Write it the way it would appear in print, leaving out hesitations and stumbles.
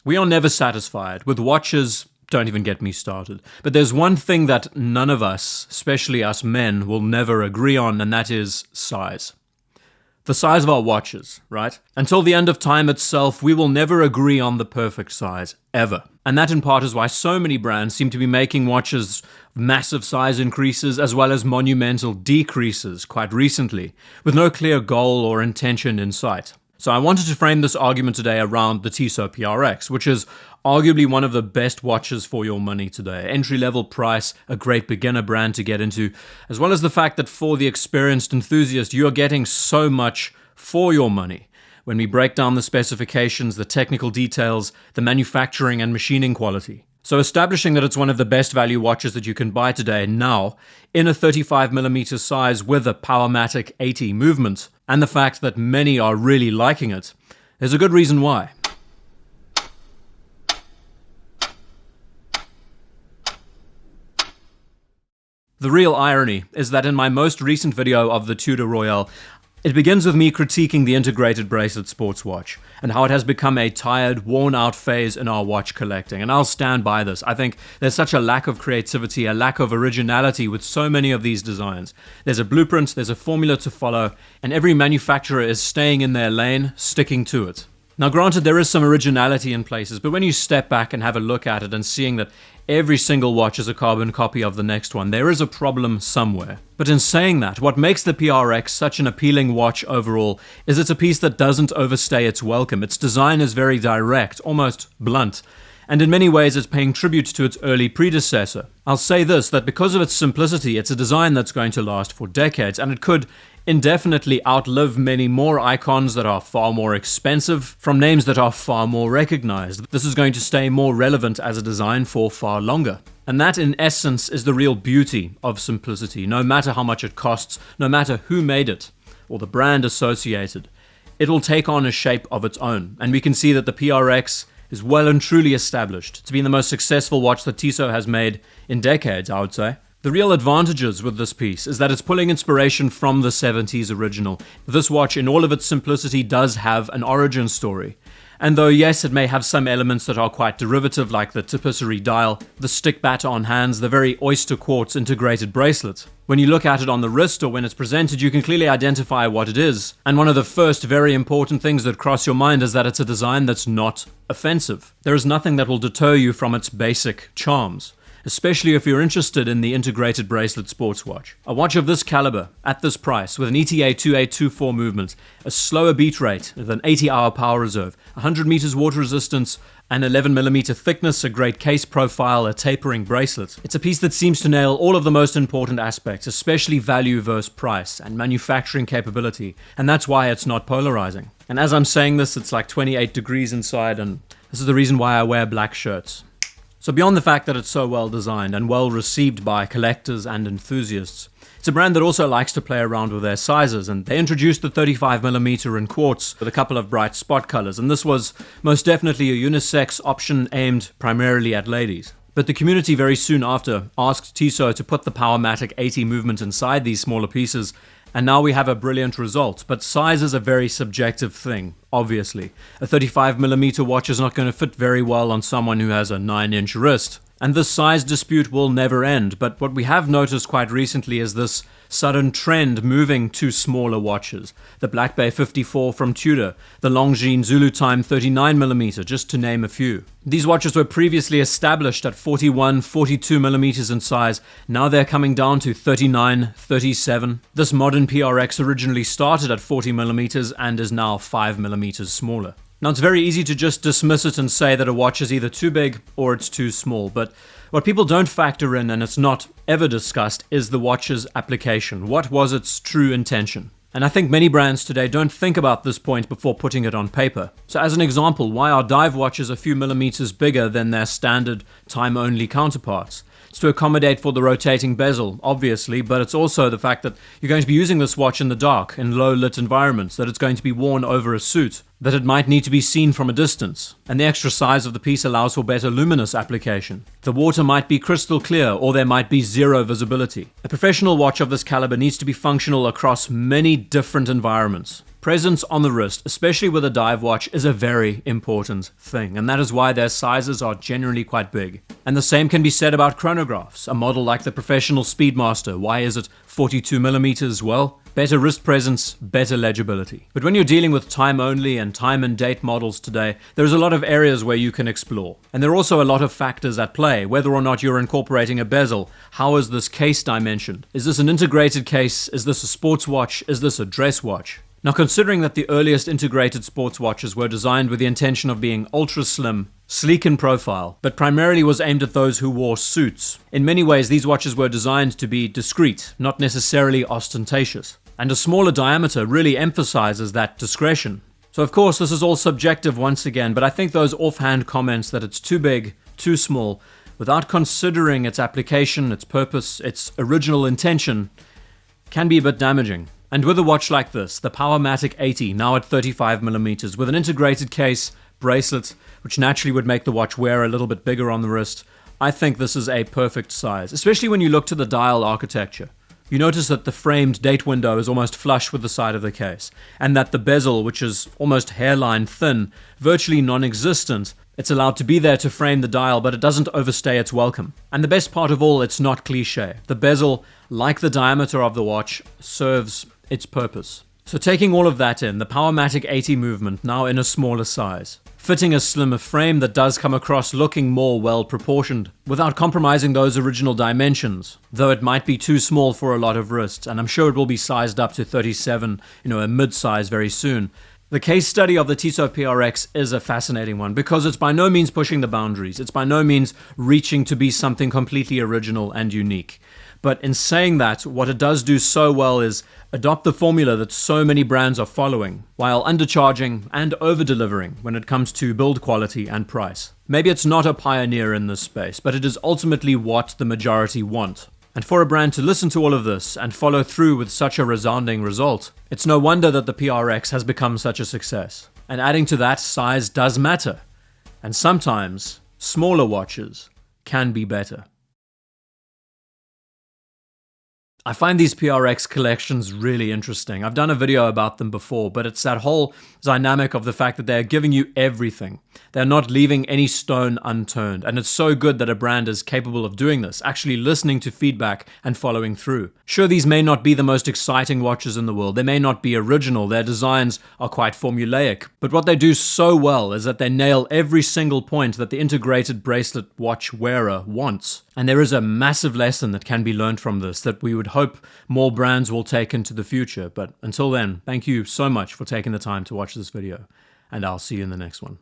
We are never satisfied. With watches, don't even get me started. But there's one thing that none of us, especially us men, will never agree on, and that is size. The size of our watches, right? Until the end of time itself, we will never agree on the perfect size, ever. And that in part is why so many brands seem to be making watches massive size increases as well as monumental decreases quite recently, with no clear goal or intention in sight. So I wanted to frame this argument today around the Tissot PRX, which is arguably one of the best watches for your money today. Entry-level price, a great beginner brand to get into, as well as the fact that for the experienced enthusiast, you're getting so much for your money. When we break down the specifications, the technical details, the manufacturing and machining quality. So establishing that it's one of the best value watches that you can buy today now, in a 35mm size with a Powermatic 80 movement, and the fact that many are really liking it, there's a good reason why. The real irony is that in my most recent video of the Tudor Royale, it begins with me critiquing the integrated bracelet sports watch and how it has become a tired, worn-out phase in our watch collecting. And I'll stand by this. I think there's such a lack of creativity, a lack of originality with so many of these designs. There's a blueprint, there's a formula to follow, and every manufacturer is staying in their lane, sticking to it. Now granted, there is some originality in places, but when you step back and have a look at it and seeing that every single watch is a carbon copy of the next one, there is a problem somewhere. But in saying that, what makes the PRX such an appealing watch overall is it's a piece that doesn't overstay its welcome. Its design is very direct, almost blunt, and in many ways it's paying tribute to its early predecessor. I'll say this, that because of its simplicity, it's a design that's going to last for decades, and it could indefinitely outlive many more icons that are far more expensive from names that are far more recognized. This is going to stay more relevant as a design for far longer. And that in essence is the real beauty of simplicity. No matter how much it costs, no matter who made it or the brand associated, it'll take on a shape of its own. And we can see that the PRX is well and truly established to be the most successful watch that Tissot has made in decades, I would say. The real advantages with this piece is that it's pulling inspiration from the 70s original. This watch, in all of its simplicity, does have an origin story. And though yes, it may have some elements that are quite derivative, like the tapisserie dial, the stick baton hands, the very oyster quartz integrated bracelet, when you look at it on the wrist or when it's presented, you can clearly identify what it is. And one of the first very important things that cross your mind is that it's a design that's not offensive. There is nothing that will deter you from its basic charms, especially if you're interested in the integrated bracelet sports watch. A watch of this caliber, at this price, with an ETA 2824 movement, a slower beat rate with an 80-hour power reserve, 100 meters water resistance, and 11mm thickness, a great case profile, a tapering bracelet. It's a piece that seems to nail all of the most important aspects, especially value versus price and manufacturing capability, and that's why it's not polarizing. And as I'm saying this, it's like 28 degrees inside, and this is the reason why I wear black shirts. So beyond the fact that it's so well designed and well received by collectors and enthusiasts, it's a brand that also likes to play around with their sizes, and they introduced the 35mm in quartz with a couple of bright spot colors, and this was most definitely a unisex option aimed primarily at ladies. But the community very soon after asked Tissot to put the Powermatic 80 movement inside these smaller pieces, and now we have a brilliant result. But size is a very subjective thing, obviously. A 35mm watch is not going to fit very well on someone who has a 9-inch wrist. And this size dispute will never end, but what we have noticed quite recently is this sudden trend moving to smaller watches. The Black Bay 54 from Tudor, the Longines Zulu Time 39mm, just to name a few. These watches were previously established at 41, 42mm in size. Now they're coming down to 39, 37. This modern PRX originally started at 40mm and is now 5mm smaller. Now, it's very easy to just dismiss it and say that a watch is either too big or it's too small, but what people don't factor in, and it's not ever discussed, is the watch's application. What was its true intention? And I think many brands today don't think about this point before putting it on paper. So as an example, why are dive watches a few millimeters bigger than their standard time-only counterparts? It's to accommodate for the rotating bezel, obviously, but it's also the fact that you're going to be using this watch in the dark, in low-lit environments, that it's going to be worn over a suit. that it might need to be seen from a distance, and the extra size of the piece allows for better luminous application. The water might be crystal clear, or there might be zero visibility. A professional watch of this caliber needs to be functional across many different environments. Presence on the wrist, especially with a dive watch, is a very important thing, and that is why their sizes are generally quite big. And the same can be said about chronographs. A model like the Professional Speedmaster, why is it 42mm? Well, better wrist presence, better legibility. But when you're dealing with time only and time and date models today, there's a lot of areas where you can explore. And there are also a lot of factors at play, whether or not you're incorporating a bezel. How is this case dimensioned? Is this an integrated case? Is this a sports watch? Is this a dress watch? Now, considering that the earliest integrated sports watches were designed with the intention of being ultra slim, sleek in profile, but primarily was aimed at those who wore suits, in many ways these watches were designed to be discreet, not necessarily ostentatious. And a smaller diameter really emphasizes that discretion. So of course this is all subjective once again, but I think those offhand comments that it's too big, too small, without considering its application, its purpose, its original intention, can be a bit damaging. And with a watch like this, the Powermatic 80, now at 35mm, with an integrated case, bracelet, which naturally would make the watch wear a little bit bigger on the wrist, I think this is a perfect size, especially when you look to the dial architecture. You notice that the framed date window is almost flush with the side of the case, and that the bezel, which is almost hairline thin, virtually non-existent, it's allowed to be there to frame the dial, but it doesn't overstay its welcome. And the best part of all, it's not cliche. The bezel, like the diameter of the watch, serves its purpose. So taking all of that in, the Powermatic 80 movement, now in a smaller size, fitting a slimmer frame that does come across looking more well proportioned, without compromising those original dimensions, though it might be too small for a lot of wrists, and I'm sure it will be sized up to 37, a mid-size very soon. The case study of the Tissot PRX is a fascinating one because it's by no means pushing the boundaries. It's by no means reaching to be something completely original and unique. But in saying that, what it does do so well is adopt the formula that so many brands are following, while undercharging and over-delivering when it comes to build quality and price. Maybe it's not a pioneer in this space, but it is ultimately what the majority want. And for a brand to listen to all of this and follow through with such a resounding result, it's no wonder that the PRX has become such a success. And adding to that, size does matter. And sometimes, smaller watches can be better. I find these PRX collections really interesting. I've done a video about them before, but it's that whole dynamic of the fact that they're giving you everything. They're not leaving any stone unturned, and it's so good that a brand is capable of doing this, actually listening to feedback and following through. Sure, these may not be the most exciting watches in the world, they may not be original, their designs are quite formulaic, but what they do so well is that they nail every single point that the integrated bracelet watch wearer wants. And there is a massive lesson that can be learned from this that we would hope more brands will take into the future. But until then, thank you so much for taking the time to watch this video, and I'll see you in the next one.